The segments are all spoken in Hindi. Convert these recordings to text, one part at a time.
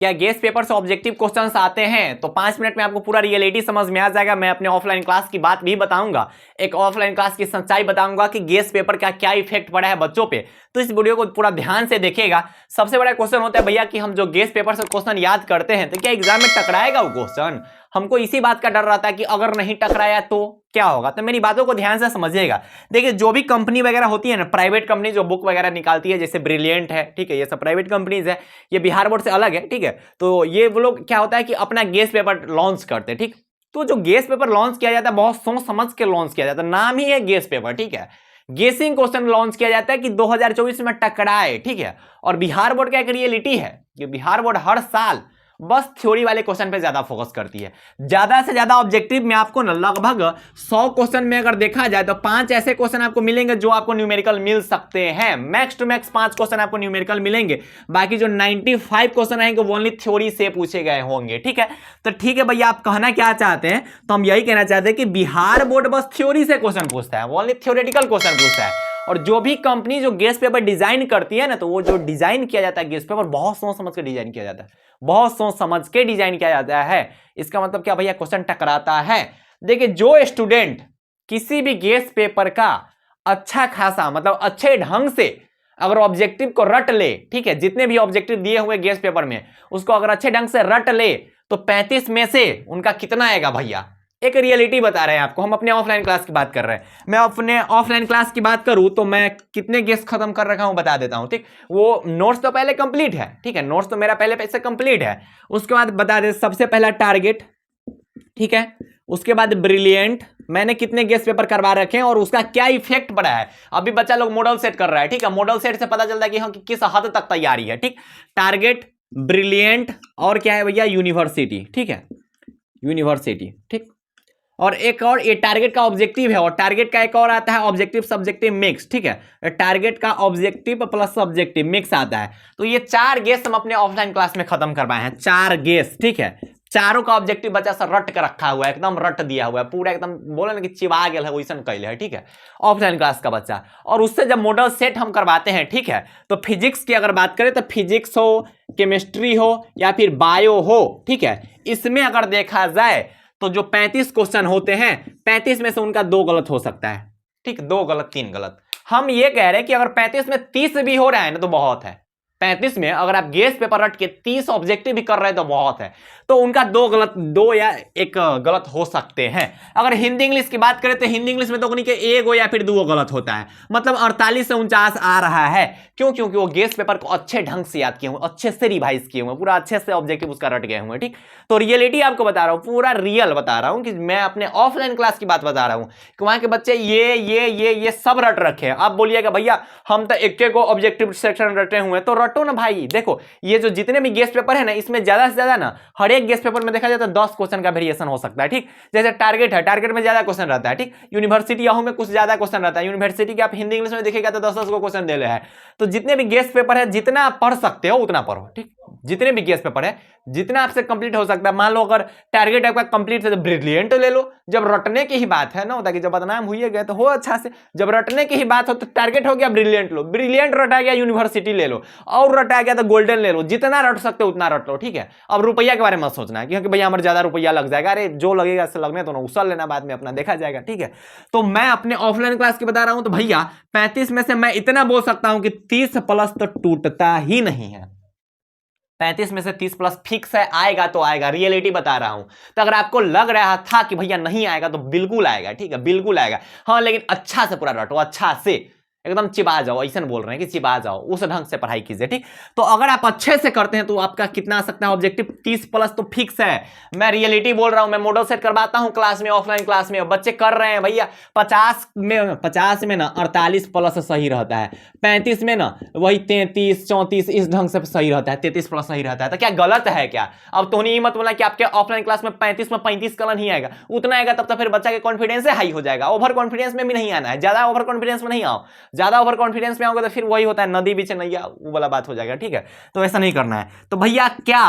क्या गेस पेपर से ऑब्जेक्टिव क्वेश्चंस आते हैं? तो 5 मिनट में आपको पूरा रियलिटी समझ में आ जाएगा। मैं अपने ऑफलाइन क्लास की बात भी बताऊंगा, एक ऑफलाइन क्लास की सच्चाई बताऊंगा कि गेस पेपर का क्या इफेक्ट पड़ा है बच्चों पे। तो इस वीडियो को पूरा ध्यान से देखिएगा। सबसे बड़ा क्वेश्चन होता है भैया कि हम जो गेस पेपर से क्वेश्चन याद करते हैं तो क्या एग्जाम में टकराएगा वो क्वेश्चन? हमको इसी बात का डर रहता है कि अगर नहीं टकराया तो क्या होगा। तो मेरी बातों को ध्यान से समझिएगा। देखिए, जो भी कंपनी वगैरह होती है ना, प्राइवेट कंपनी जो बुक वगैरह निकालती है, जैसे ब्रिलियंट है, ठीक है, ये सब प्राइवेट कंपनीज है, ये बिहार बोर्ड से अलग है, ठीक है। तो ये वो लोग क्या होता है कि अपना गेस पेपर लॉन्च करते हैं, ठीक। तो जो गेस पेपर लॉन्च किया जाता है बहुत सोच समझ के लॉन्च किया जाता है, नाम ही है गेस पेपर, ठीक है। गेसिंग क्वेश्चन लॉन्च किया जाता है कि 2024 में टकराए, ठीक है। और बिहार बोर्ड का एक रियलिटी है कि बिहार बोर्ड हर साल बस थ्योरी वाले क्वेश्चन पे ज्यादा फोकस करती है। ज्यादा से ज्यादा ऑब्जेक्टिव में आपको ना लगभग 100 क्वेश्चन में अगर देखा जाए तो 5 ऐसे क्वेश्चन आपको मिलेंगे जो आपको न्यूमेरिकल मिल सकते हैं। मैक्स टू मैक्स 5 क्वेश्चन आपको न्यूमेरिकल मिलेंगे, बाकी जो 95 क्वेश्चन रहेंगे वो ओनली थ्योरी से पूछे गए होंगे, ठीक है। तो ठीक है भैया, आप कहना क्या चाहते हैं? तो हम यही कहना चाहते हैं कि बिहार बोर्ड बस थ्योरी से क्वेश्चन पूछता है, ओनली थ्योरेटिकल क्वेश्चन पूछता है। और जो भी कंपनी जो गेस पेपर डिजाइन करती है ना, तो वो जो डिजाइन किया जाता है गेस पेपर बहुत सोच समझ के डिजाइन किया जाता है, बहुत सोच समझ के डिजाइन किया जाता है। इसका मतलब क्या भैया? क्वेश्चन टकराता है। देखिए, जो स्टूडेंट किसी भी गेस पेपर का अच्छा खासा मतलब अच्छे ढंग से अगर ऑब्जेक्टिव को रट ले, ठीक है, जितने भी ऑब्जेक्टिव दिए हुए गेस पेपर में उसको अगर अच्छे ढंग से रट ले तो 35 में से उनका कितना आएगा भैया? एक रियलिटी बता रहे हैं आपको, हम अपने ऑफलाइन क्लास की बात कर रहे हैं। मैं अपने ऑफलाइन क्लास की बात करूं तो मैं कितने गेस खत्म कर रखा हूं बता देता हूं, ठीक। वो नोट्स तो पहले कंप्लीट है, ठीक है, नोट्स तो मेरा पहले से कंप्लीट है। उसके बाद बता दे, सबसे पहला टारगेट, ठीक है, उसके बाद ब्रिलियंट, मैंने कितने गेस पेपर करवा रखे हैं और उसका क्या इफेक्ट पड़ा है। अभी बच्चा लोग मॉडल सेट कर रहा है, ठीक है, मॉडल सेट से पता चलता है कि हाँ किस हद तक तैयारी है, ठीक। टारगेट, ब्रिलियंट और क्या है भैया? यूनिवर्सिटी, ठीक है, यूनिवर्सिटी, ठीक। और एक और ये टारगेट का ऑब्जेक्टिव है, और टारगेट का एक और आता है ऑब्जेक्टिव सब्जेक्टिव मिक्स, ठीक है। टारगेट का ऑब्जेक्टिव प्लस सब्जेक्टिव मिक्स आता है। तो ये 4 गेस हम अपने ऑफलाइन क्लास में खत्म करवाए हैं, 4 गेस, ठीक है। चारों का ऑब्जेक्टिव बच्चा सा रट कर रखा हुआ है, एकदम रट दिया हुआ है पूरा, एकदम बोले ना कि चिपा गया है वैसा कैले है, ठीक है, ऑफलाइन क्लास का बच्चा। और उससे जब मॉडल सेट हम करवाते हैं, ठीक है, तो फिजिक्स की अगर बात करें तो फिजिक्स हो, केमिस्ट्री हो या फिर बायो हो, ठीक है, इसमें अगर देखा जाए तो जो 35 क्वेश्चन होते हैं 35 में से उनका 2 गलत हो सकता है, ठीक, 2 गलत 3 गलत। हम ये कह रहे हैं कि अगर 35 में 30 भी हो रहा है ना तो बहुत है। 35 में अगर आप गेस पेपर रट के 30 ऑब्जेक्टिव भी कर रहे हैं तो बहुत है। तो उनका 2 गलत, 2 या 1 गलत हो सकते हैं। अगर हिंदी इंग्लिश की बात करें तो हिंदी इंग्लिश में तो उन्हीं के 1 या फिर 2 गलत होता है, मतलब 48 से 49 आ रहा है। क्यों? क्योंकि वो गेस पेपर को अच्छे ढंग से याद किए हुए, अच्छे से रिवाइज किए हुए, पूरा अच्छे से ऑब्जेक्टिव उसका रट गए हुए, ठीक। तो रियलिटी आपको बता रहा हूं, पूरा रियल बता रहा हूं कि मैं अपने ऑफलाइन क्लास की बात बता रहा हूं कि वहां के बच्चे ये सब रट रखे हैं। आप बोलिएगा भैया हम तो एक को ऑब्जेक्टिव सेक्शन रटे हुए हैं, तो रटो ना भाई। देखो, ये जो जितने भी गेस पेपर है ना, इसमें ज्यादा से ज्यादा ना हर एक गेस पेपर में देखा जाए तो 10 क्वेश्चन का वेरिएशन हो सकता है, ठीक। जैसे टारगेट है, टारगेट में ज्यादा क्वेश्चन रहता है, ठीक। यूनिवर्सिटी याहू में कुछ ज्यादा क्वेश्चन रहता है, यूनिवर्सिटी के आप हिंदी इंग्लिश में देखिएगा तो 10-10 को क्वेश्चन दे रहे हैं। तो जितने भी गेस पेपर है जितना आप पढ़ सकते हो उतना पढ़ो, ठीक। जितने भी गेस पेपर है जितना आपसे कंप्लीट हो सकता है। मान लो अगर टारगेट आपका कंप्लीट है तो ब्रिलियंट ले लो। जब रटने की ही बात है ना, होता कि जब बदनाम हुए गए तो हो अच्छा से, जब रटने की ही बात हो तो टारगेट हो गया ब्रिलियंट लो, ब्रिलियंट रटा गया यूनिवर्सिटी ले लो, और रटा गया तो गोल्डन ले लो। जितना रट सकते हो उतना रट लो, ठीक है। अब रुपया के बारे में सोचना है क्योंकि भैया हमारे ज्यादा रुपया लग जाएगा, अरे जो लगेगा इससे लगने तो ना उसल लेना, बाद में अपना देखा जाएगा, ठीक है। तो मैं अपने ऑफलाइन क्लास की बता रहा हूं तो भैया 35 में से मैं इतना बोल सकता हूं कि 30 प्लस तो टूटता ही नहीं है। 35 में से 30 प्लस फिक्स है, आएगा तो आएगा, रियलिटी बता रहा हूं। तो अगर आपको लग रहा था कि भैया नहीं आएगा तो बिल्कुल आएगा, ठीक है, बिल्कुल आएगा। हाँ, लेकिन अच्छा से पूरा रटो, अच्छा से एकदम चिपा जाओ, ऐसा बोल रहे हैं कि चिपा जाओ, उस ढंग से पढ़ाई कीजिए, ठीक। तो अगर आप अच्छे से करते हैं तो आपका कितना आ सकता है ऑब्जेक्टिव? 30 प्लस तो फिक्स है। मैं रियलिटी बोल रहा हूं, मैं मॉडल सेट करवाता हूं क्लास में, ऑफलाइन क्लास में बच्चे कर रहे हैं भैया। 50 में ना 48 प्लस सही रहता है, 35 में ना वही 33 34 इस ढंग से सही रहता है, 33 प्लस सही रहता है। तो क्या गलत है क्या? अब तो नहीं मत बोला कि आपके ऑफलाइन क्लास में 35 में 35 कलर नहीं आएगा, उतना आएगा तब तो फिर बच्चा के कॉन्फिडेंस हाई हो जाएगा। ओवर कॉन्फिडेंस में भी नहीं आना है, ज्यादा ओवर कॉन्फिडेंस में नहीं आओ। ज्यादा ओवर कॉन्फिडेंस में आओगे तो फिर वही होता है नदी बीच नैया, वो वाला बात हो जाएगा, ठीक है। तो ऐसा नहीं करना है। तो भैया क्या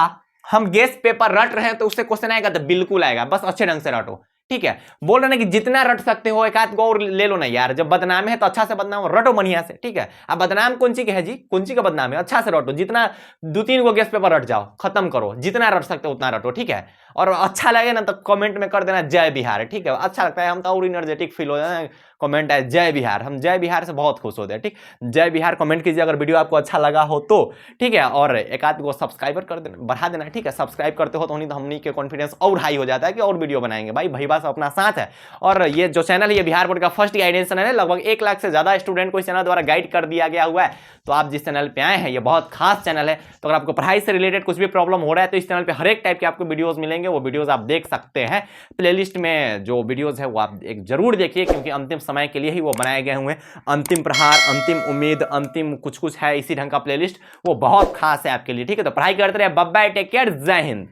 हम गेस पेपर रट रहे हैं तो उससे क्वेश्चन आएगा? तो बिल्कुल आएगा, बस अच्छे ढंग से रटो, ठीक है, बोल रहे ना कि जितना रट सकते हो एक आध गो और ले लो ना यार, जब बदनाम है तो अच्छा से बदनाम रटो बढ़िया से, ठीक है। अब बदनाम कौन सी के है जी, कौन सी का बदनाम है, अच्छा से रटो, जितना 2-3 गो गेस्ट पेपर रट जाओ, खत्म करो, जितना रट सकते हो उतना रटो, ठीक है। और अच्छा लगे ना तो कमेंट में कर देना जय बिहार, ठीक है, अच्छा लगता है, हम तो और एनर्जेटिक फील हो जाए ना, कमेंट है जय बिहार, हम जय बिहार से बहुत खुश होते हैं, ठीक। जय बिहार कमेंट कीजिए अगर वीडियो आपको अच्छा लगा हो तो, ठीक है। और एक आध गो सब्सक्राइबर कर देना, बढ़ा देना, ठीक है। सब्सक्राइब करते हो तो हमनी के कॉन्फिडेंस और हाई हो जाता है कि और वीडियो बनाएंगे, भाई भैया से अपना साथ है। और ये जो चैनल है ये बिहार बोर्ड का फर्स्ट गाइडेंस चैनल है, लगभग 1 लाख से ज्यादा स्टूडेंट को इस चैनल द्वारा गाइड कर दिया गया हुआ है। तो आप जिस चैनल पे आए हैं ये बहुत खास चैनल है, तो अगर आपको पढ़ाई से रिलेटेड कुछ भी प्रॉब्लम हो रहा है तो इस चैनल पे हर एक टाइप के आपको वीडियोस मिलेंगे, वो वीडियोस आप देख सकते हैं। प्लेलिस्ट में जो वीडियोस है वो आप एक जरूर देखिए, क्योंकि अंतिम समय के लिए ही वो बनाए गए हुए हैं। अंतिम प्रहार, अंतिम उम्मीद, अंतिम कुछ कुछ है, इसी ढंग का प्लेलिस्ट, वो बहुत खास है आपके लिए, ठीक है। तो पढ़ाई करते रहे, बाय बाय, टेक केयर, जय हिंद।